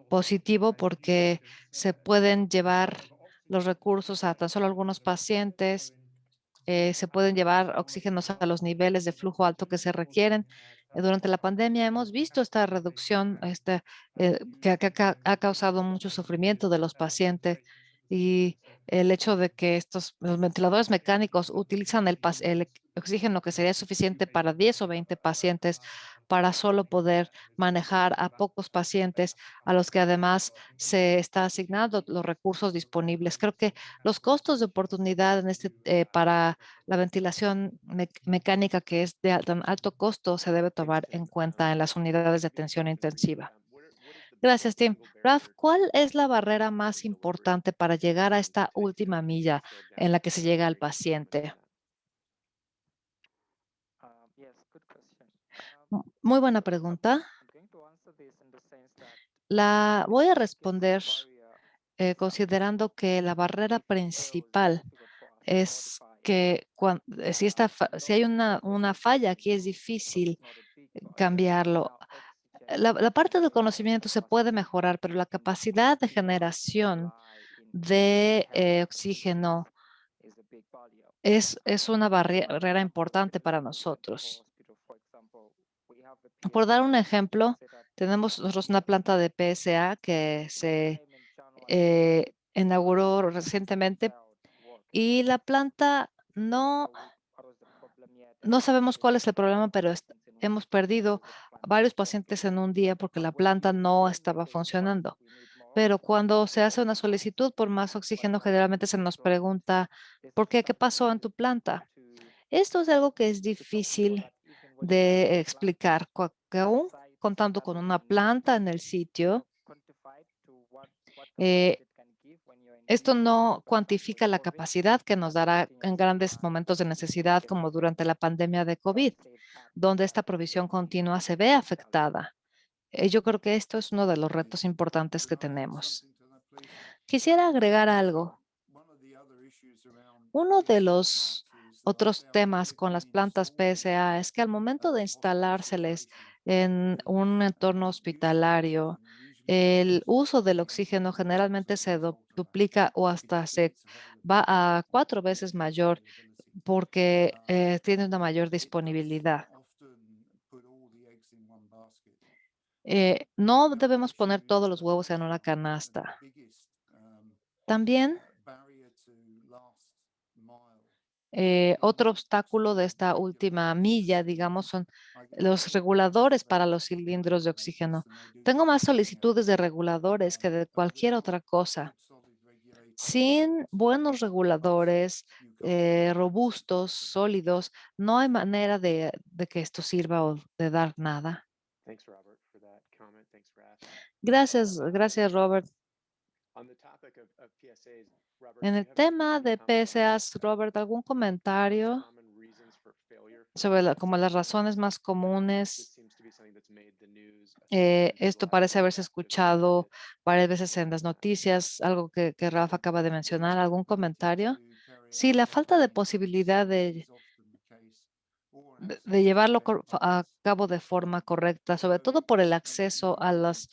positivo, porque se pueden llevar los recursos a tan solo algunos pacientes. Se pueden llevar oxígenos a los niveles de flujo alto que se requieren. Durante la pandemia hemos visto esta reducción que ha causado mucho sufrimiento de los pacientes, y el hecho de que los ventiladores mecánicos utilizan el oxígeno que sería suficiente para 10 o 20 pacientes, para solo poder manejar a pocos pacientes a los que además se está asignando los recursos disponibles. Creo que los costos de oportunidad para la ventilación mecánica, que es de tan alto costo, se debe tomar en cuenta en las unidades de atención intensiva. Gracias, Tim. Raf, ¿cuál es la barrera más importante para llegar a esta última milla en la que se llega al paciente? Muy buena pregunta. La voy a responder considerando que la barrera principal es que si hay una falla, aquí es difícil cambiarlo. La parte del conocimiento se puede mejorar, pero la capacidad de generación de oxígeno es una barrera importante para nosotros. Por dar un ejemplo, tenemos nosotros una planta de PSA que se inauguró recientemente, y la planta no sabemos cuál es el problema, pero hemos perdido varios pacientes en un día porque la planta no estaba funcionando. Pero cuando se hace una solicitud por más oxígeno, generalmente se nos pregunta, ¿por qué? ¿Qué pasó en tu planta? Esto es algo que es difícil de explicar, que aún contando con una planta en el sitio, eh, esto no cuantifica la capacidad que nos dará en grandes momentos de necesidad, como durante la pandemia de COVID, donde esta provisión continua se ve afectada. Yo creo que esto es uno de los retos importantes que tenemos. Quisiera agregar algo. Uno de los otros temas con las plantas PSA es que al momento de instalárseles en un entorno hospitalario, el uso del oxígeno generalmente se duplica o hasta se va a 4 veces mayor, porque tiene una mayor disponibilidad. No debemos poner todos los huevos en una canasta. También otro obstáculo de esta última milla, digamos, son los reguladores para los cilindros de oxígeno. Tengo más solicitudes de reguladores que de cualquier otra cosa. Sin buenos reguladores robustos, sólidos, no hay manera de que esto sirva o de dar nada. Thanks, Robert, for that comment. Thanks, Raf. Gracias, Robert. On the topic of PSAs, Robert, En do el you have tema any de comments on PSAs, Robert, ¿algún comentario common reasons for failure for sobre como las PSAs? razones más This comunes? seems to be something that's made the news a few times in the Esto last parece week, haberse as escuchado expected. varias veces en las noticias, algo que Rafa acaba de mencionar. ¿Algún comentario? Sí, la falta de posibilidad de llevarlo a cabo de forma correcta, sobre todo por el acceso a las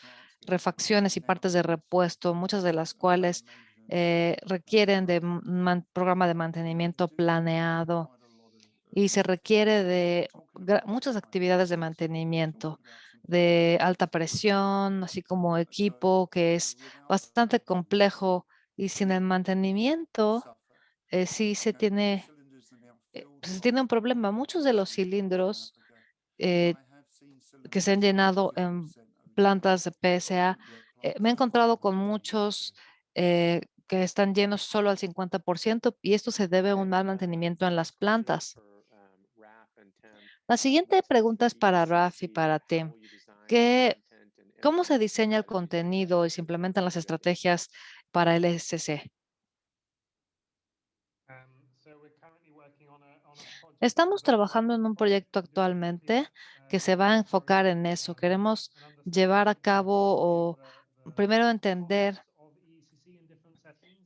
refacciones y partes de repuesto, muchas de las cuales requieren de un programa de mantenimiento planeado y se requiere de muchas actividades de mantenimiento de alta presión, así como equipo que es bastante complejo y sin el mantenimiento sí se tiene un problema. Muchos de los cilindros eh, que se han llenado en plantas de PSA, me he encontrado con muchos que están llenos solo al 50% y esto se debe a un mal mantenimiento en las plantas. La siguiente pregunta es para Raf y para Tim. ¿Cómo se diseña el contenido y se implementan las estrategias para el SC? Estamos trabajando en un proyecto actualmente que se va a enfocar en eso. Queremos llevar a cabo o primero entender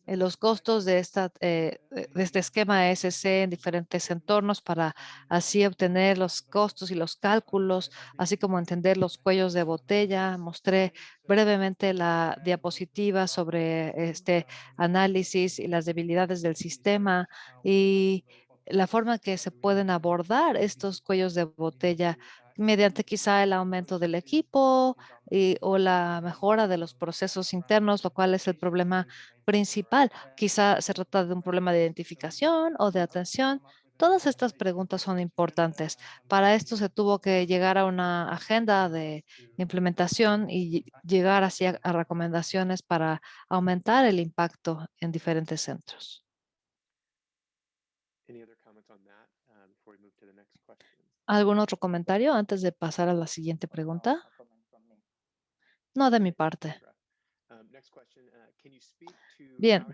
los costos de de este esquema ESC en diferentes entornos para así obtener los costos y los cálculos, así como entender los cuellos de botella. Mostré brevemente la diapositiva sobre este análisis y las debilidades del sistema y la forma que se pueden abordar estos cuellos de botella mediante quizá el aumento del equipo o la mejora de los procesos internos, lo cual es el problema principal. Quizá se trata de un problema de identificación o de atención. Todas estas preguntas son importantes. Para esto se tuvo que llegar a una agenda de implementación y llegar así a recomendaciones para aumentar el impacto en diferentes centros. ¿Algún otro comentario antes de pasar a la siguiente pregunta? No de mi parte. Bien,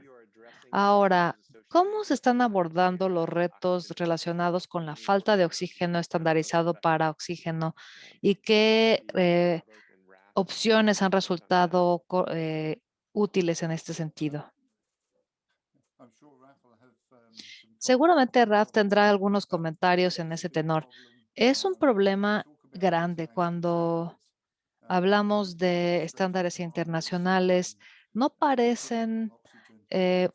ahora, ¿cómo se están abordando los retos relacionados con la falta de oxígeno estandarizado para oxígeno y qué opciones han resultado útiles en este sentido? Seguramente Raf tendrá algunos comentarios en ese tenor. Es un problema grande cuando hablamos de estándares internacionales. No parecen eh,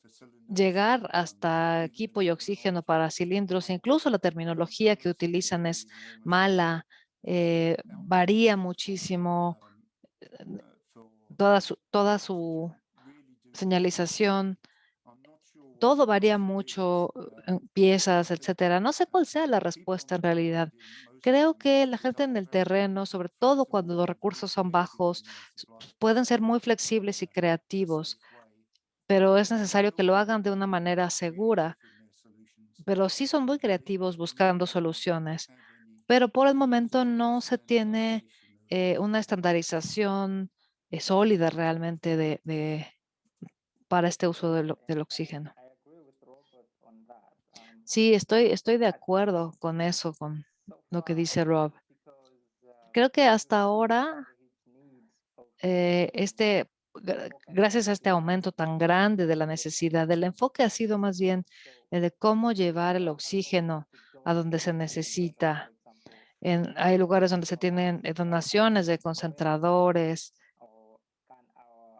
llegar hasta equipo y oxígeno para cilindros. Incluso la terminología que utilizan es mala, varía muchísimo, toda su señalización, todo varía mucho, en piezas, etcétera. No sé cuál sea la respuesta en realidad. Creo que la gente en el terreno, sobre todo cuando los recursos son bajos, pueden ser muy flexibles y creativos, pero es necesario que lo hagan de una manera segura. Pero sí son muy creativos buscando soluciones. Pero por el momento no se tiene una estandarización sólida realmente para este uso del oxígeno. Sí, estoy de acuerdo con eso, con lo que dice Rob. Creo que hasta ahora, gracias a este aumento tan grande de la necesidad, el enfoque ha sido más bien el de cómo llevar el oxígeno a donde se necesita. Hay lugares donde se tienen donaciones de concentradores.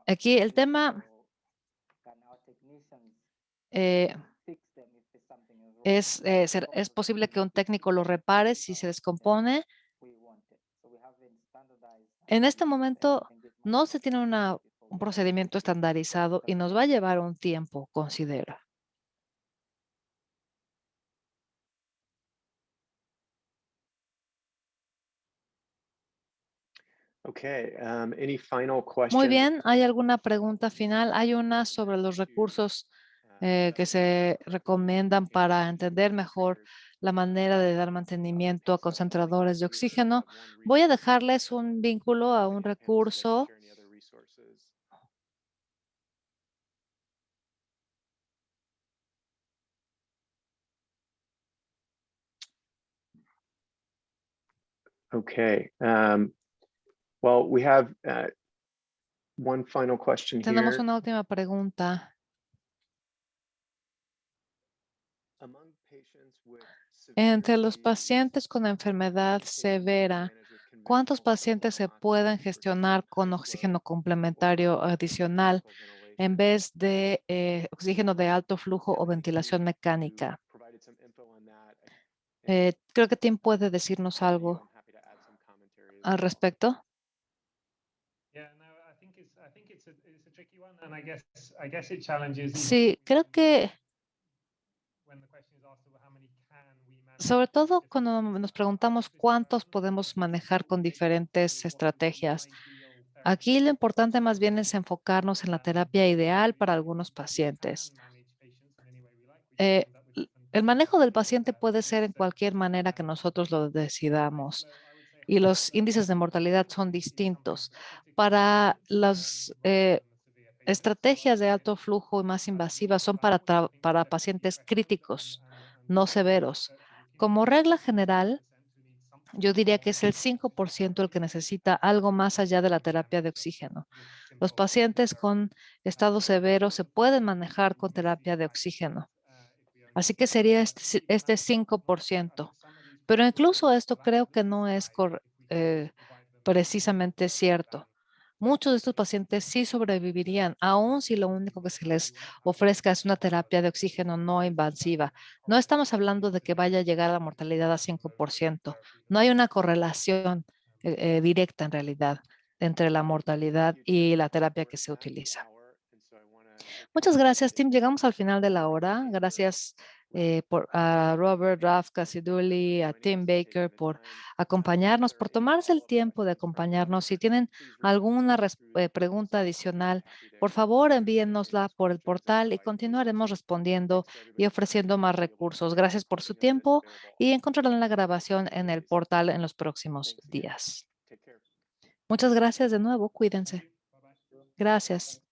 Aquí el tema eh, es posible que un técnico lo repare si se descompone En este momento no se tiene un procedimiento estandarizado y nos va a llevar un tiempo, considero. Okay, any final questions? Muy bien, ¿hay alguna pregunta final? Hay una sobre los recursos que se recomiendan para entender mejor la manera de dar mantenimiento a concentradores de oxígeno. Voy a dejarles un vínculo a un recurso. Okay, well, we have one final question Tenemos here. una última pregunta. Among patients with Entre los severe pacientes con disease, enfermedad patients severa, managed with ¿cuántos conventional pacientes se sulfonylurea pueden versus gestionar con critical oxígeno flow complementario or adicional mechanical en ventilation? vez de oxígeno de alto flujo o Tim, I think ventilación you mecánica? provided some info on that. And Creo que Tim puede decirnos any of you, algo I'm happy to add some commentary as al well. respecto. Yeah, no, I think it's a tricky one, and I guess it challenges. Sí, creo que When the question is asked, well, how many can we manage sobre with todo different cuando methods? nos preguntamos cuántos podemos manejar con diferentes estrategias. Aquí lo importante más bien es enfocarnos en la terapia ideal para algunos pacientes. El manejo del paciente puede ser en cualquier manera que nosotros lo decidamos y los índices de mortalidad son distintos. Para las estrategias de alto flujo y más invasivas son para pacientes críticos, no severos. Como regla general, yo diría que es el 5% el que necesita algo más allá de la terapia de oxígeno. Los pacientes con estado severo se pueden manejar con terapia de oxígeno. Así que sería este 5%. Pero incluso esto creo que no es precisamente cierto. Muchos de estos pacientes sí sobrevivirían, aun si lo único que se les ofrezca es una terapia de oxígeno no invasiva. No estamos hablando de que vaya a llegar a la mortalidad a 5%. No hay una correlación directa en realidad entre la mortalidad y la terapia que se utiliza. Muchas gracias, Tim. Llegamos al final de la hora. Gracias a Robert, Raf Casiduli, a Tim Baker por acompañarnos, por tomarse el tiempo de acompañarnos. Si tienen alguna pregunta adicional, por favor envíennosla por el portal y continuaremos respondiendo y ofreciendo más recursos. Gracias por su tiempo y encontrarán la grabación en el portal en los próximos días. Muchas gracias de nuevo. Cuídense. Gracias.